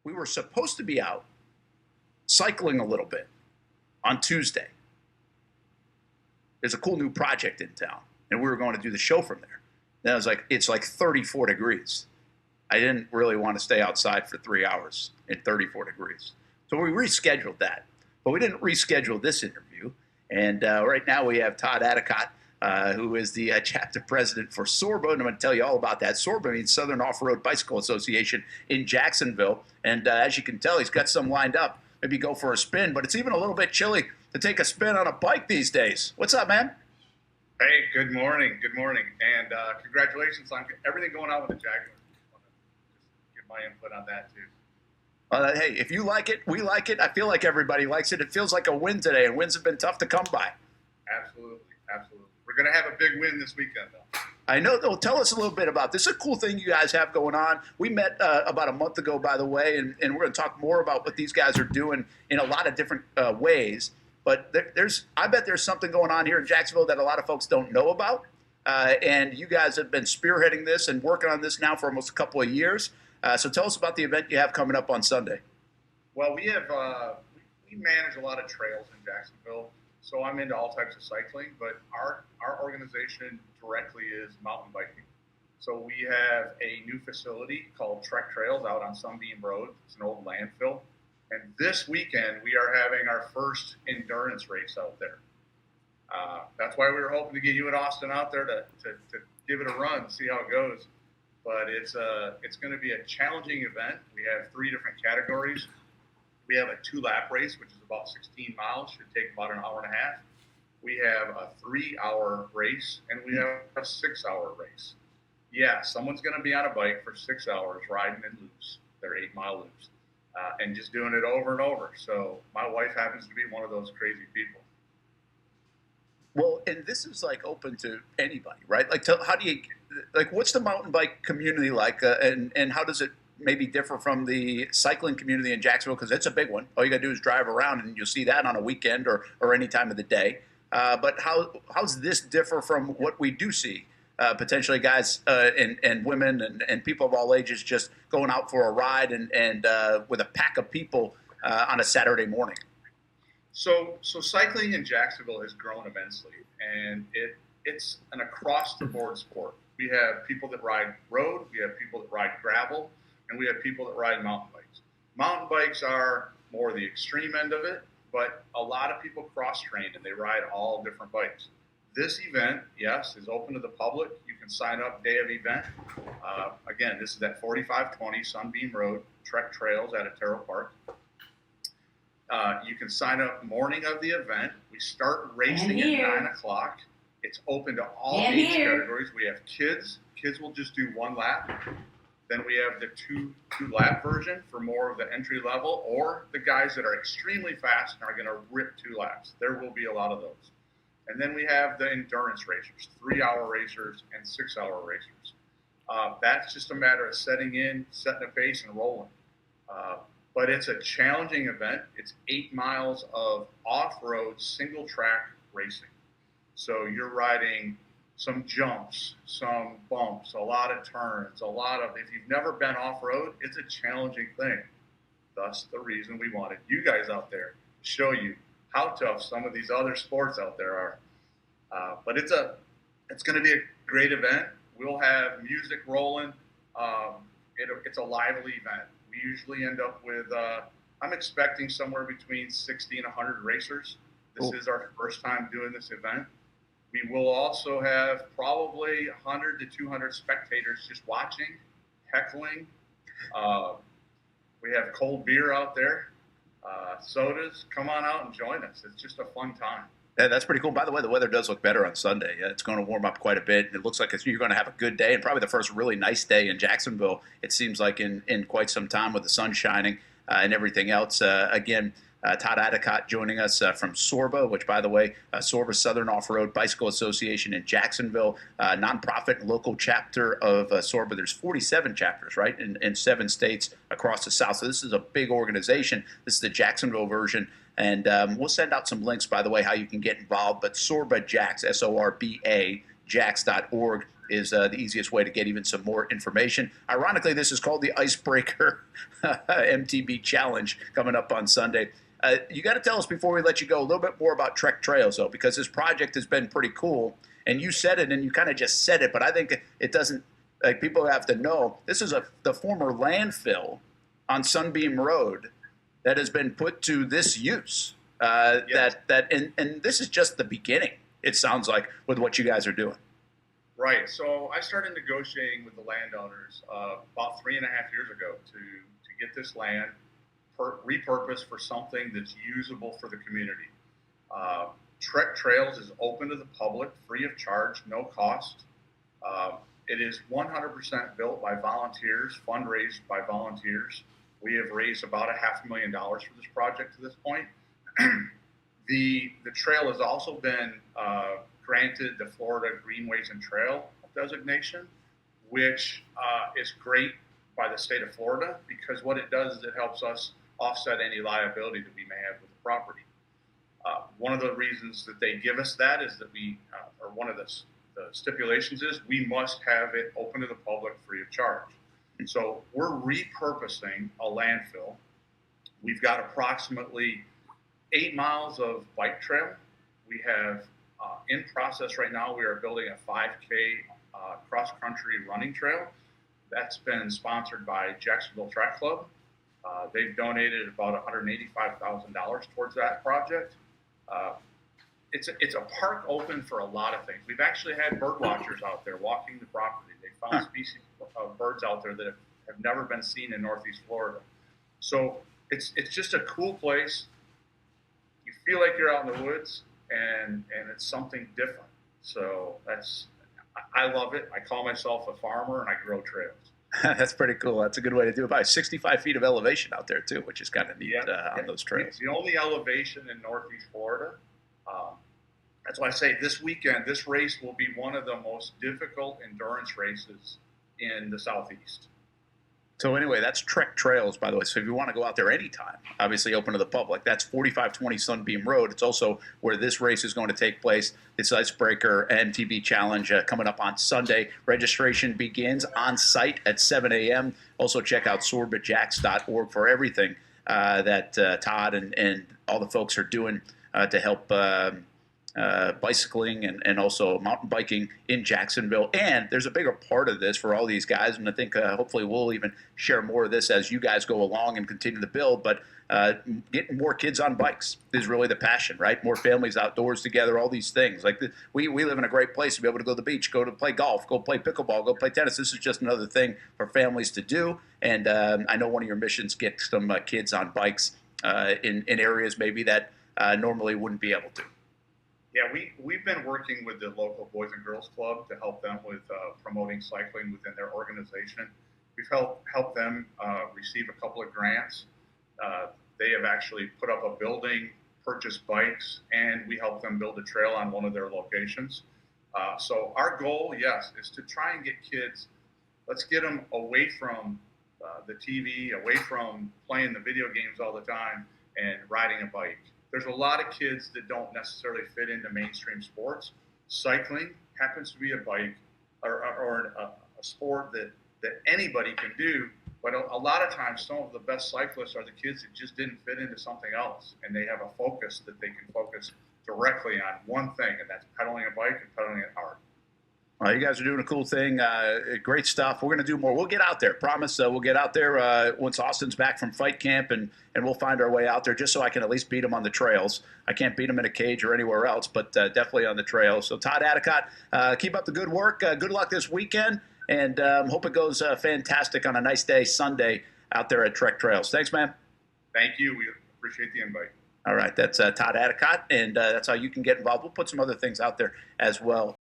we were supposed to be out cycling a little bit on Tuesday. There's a cool new project in town, and we were going to do the show from there. Then I was like, it's like 34 degrees. I didn't really want to stay outside for 3 hours in 34 degrees. So we rescheduled that. But we didn't reschedule this interview. And right now we have Todd Addicott, who is the chapter president for SORBA, and I'm going to tell you all about that. SORBA means Southern Off-Road Bicycle Association in Jacksonville, and as you can tell, he's got some lined up. Maybe go for a spin, but it's even a little bit chilly to take a spin on a bike these days. What's up, man? Hey, good morning, and congratulations on everything going on with the Jaguars. I want to give my input on that, too. Hey, if you like it, we like it. I feel like everybody likes it. It feels like a win today, and wins have been tough to come by. Absolutely. We're going to have a big win this weekend, though. I know. Well, tell us a little bit about this. It's a cool thing you guys have going on. We met about a month ago, by the way, and we're going to talk more about what these guys are doing in a lot of different ways. But I bet there's something going on here in Jacksonville that a lot of folks don't know about. And you guys have been spearheading this and working on this now for almost a couple of years. So tell us about the event you have coming up on Sunday. Well, we manage a lot of trails in Jacksonville, so I'm into all types of cycling. But our organization directly is mountain biking. So we have a new facility called Trek Trails out on Sunbeam Road. It's an old landfill. And this weekend, we are having our first endurance race out there. That's why we were hoping to get you and Austin out there to give it a run, see how it goes. But it's going to be a challenging event. We have 3 different categories. We have a 2-lap race, which is about 16 miles, should take about an hour and a half. We have a 3-hour race, and we have a 6-hour race. Yeah, someone's going to be on a bike for 6 hours riding in loops. They're 8-mile loops. And just doing it over and over. So my wife happens to be one of those crazy people. Well, and this is like open to anybody, right? Like, what's the mountain bike community like, and how does it maybe differ from the cycling community in Jacksonville? Because it's a big one. All you got to do is drive around, and you'll see that on a weekend or any time of the day. But how's this differ from what we do see? Potentially guys and women and people of all ages just going out for a ride and with a pack of people on a Saturday morning. So cycling in Jacksonville has grown immensely, and it's an across-the-board sport. We have people that ride road, we have people that ride gravel, and we have people that ride mountain bikes. Mountain bikes are more the extreme end of it, but a lot of people cross-train and they ride all different bikes. This event, yes, is open to the public. You can sign up day of event. Again, this is at 4520 Sunbeam Road, Trek Trails at Otero Park. You can sign up morning of the event. We start racing at 9 o'clock. It's open to all age categories. We have kids. Kids will just do 1 lap. Then we have the two-lap version for more of the entry level, or the guys that are extremely fast and are going to rip 2 laps. There will be a lot of those. And then we have the endurance racers, 3-hour racers and 6-hour racers. That's just a matter of setting a pace and rolling. But it's a challenging event. It's 8 miles of off-road single-track racing. So you're riding some jumps, some bumps, a lot of turns, if you've never been off-road, it's a challenging thing. Thus the reason we wanted you guys out there to show you how tough some of these other sports out there are. But it's going to be a great event. We'll have music rolling. It's a lively event. We usually end up with, I'm expecting somewhere between 60 and 100 racers. This is our first time doing this event. We will also have probably 100 to 200 spectators just watching, heckling. We have cold beer out there, sodas. Come on out and join us. It's just a fun time. Yeah, that's pretty cool. By the way, the weather does look better on Sunday. It's going to warm up quite a bit. It looks like you're going to have a good day, and probably the first really nice day in Jacksonville, it seems like, in quite some time, with the sun shining and everything else. Again, Todd Addicott joining us from SORBA, which, by the way, SORBA Southern Off-Road Bicycle Association in Jacksonville, nonprofit local chapter of SORBA. There's 47 chapters, right, in 7 states across the South. So this is a big organization. This is the Jacksonville version. And we'll send out some links, by the way, how you can get involved. But SORBA Jax, SORBA, Jax.org is the easiest way to get even some more information. Ironically, this is called the IceBreaker MTB Challenge coming up on Sunday. You got to tell us before we let you go a little bit more about Trek Trails, though, because this project has been pretty cool. And you said it, and you kind of just said it, but I think it doesn't, like, people have to know, this is the former landfill on Sunbeam Road that has been put to this use. Yes. And this is just the beginning, it sounds like, with what you guys are doing. Right. So I started negotiating with the landowners about 3.5 years ago to get this land repurposed for something that's usable for the community. Trek Trails is open to the public, free of charge, no cost. It is 100% built by volunteers, fundraised by volunteers. We have raised about $500,000 for this project to this point. The trail has also been granted the Florida Greenways and Trail designation, which is great by the state of Florida, because what it does is it helps us offset any liability that we may have with the property. One of the reasons that they give us that is that or one of the stipulations is we must have it open to the public free of charge. And so we're repurposing a landfill. We've got approximately 8 miles of bike trail. We have in process right now, we are building a 5K cross-country running trail. That's been sponsored by Jacksonville Track Club. They've donated about $185,000 towards that project. It's a park open for a lot of things. We've actually had bird watchers out there walking the property. They found species of birds out there that have never been seen in Northeast Florida. So it's just a cool place. You feel like you're out in the woods, and it's something different. So I love it. I call myself a farmer, and I grow trails. That's pretty cool. That's a good way to do it. About 65 feet of elevation out there, too, which is kind of neat on those trails. The only elevation in Northeast Florida. That's why I say this weekend, this race will be one of the most difficult endurance races in the Southeast. So anyway, that's Trek Trails, by the way. So if you want to go out there anytime, obviously open to the public, that's 4520 Sunbeam Road. It's also where this race is going to take place. This IceBreaker MTB Challenge coming up on Sunday. Registration begins on site at 7 a.m. Also check out SORBAJax.org for everything that Todd and all the folks are doing to help bicycling and also mountain biking in Jacksonville. And there's a bigger part of this for all these guys, and I think hopefully we'll even share more of this as you guys go along and continue to build, but getting more kids on bikes is really the passion, right? More families outdoors together, all these things. Like we live in a great place to be able to go to the beach, go to play golf, go play pickleball, go play tennis. This is just another thing for families to do, and I know one of your missions, get some kids on bikes in areas maybe that normally wouldn't be able to. Yeah, we've been working with the local Boys and Girls Club to help them with promoting cycling within their organization. We've helped them receive a couple of grants. They have actually put up a building, purchased bikes, and we helped them build a trail on one of their locations. So our goal, yes, is to try and get kids, let's get them away from the TV, away from playing the video games all the time and riding a bike. There's a lot of kids that don't necessarily fit into mainstream sports. Cycling happens to be a bike or a sport that anybody can do, but a lot of times some of the best cyclists are the kids that just didn't fit into something else, and they have a focus that they can focus directly on one thing, and that's pedaling a bike and pedaling it hard. You guys are doing a cool thing. Great stuff. We're going to do more. We'll get out there. Promise we'll get out there once Austin's back from fight camp, and we'll find our way out there just so I can at least beat him on the trails. I can't beat him in a cage or anywhere else, but definitely on the trails. So Todd Addicott, keep up the good work. Good luck this weekend, and hope it goes fantastic on a nice day Sunday out there at Trek Trails. Thanks, man. Thank you. We appreciate the invite. All right. That's Todd Addicott, and that's how you can get involved. We'll put some other things out there as well.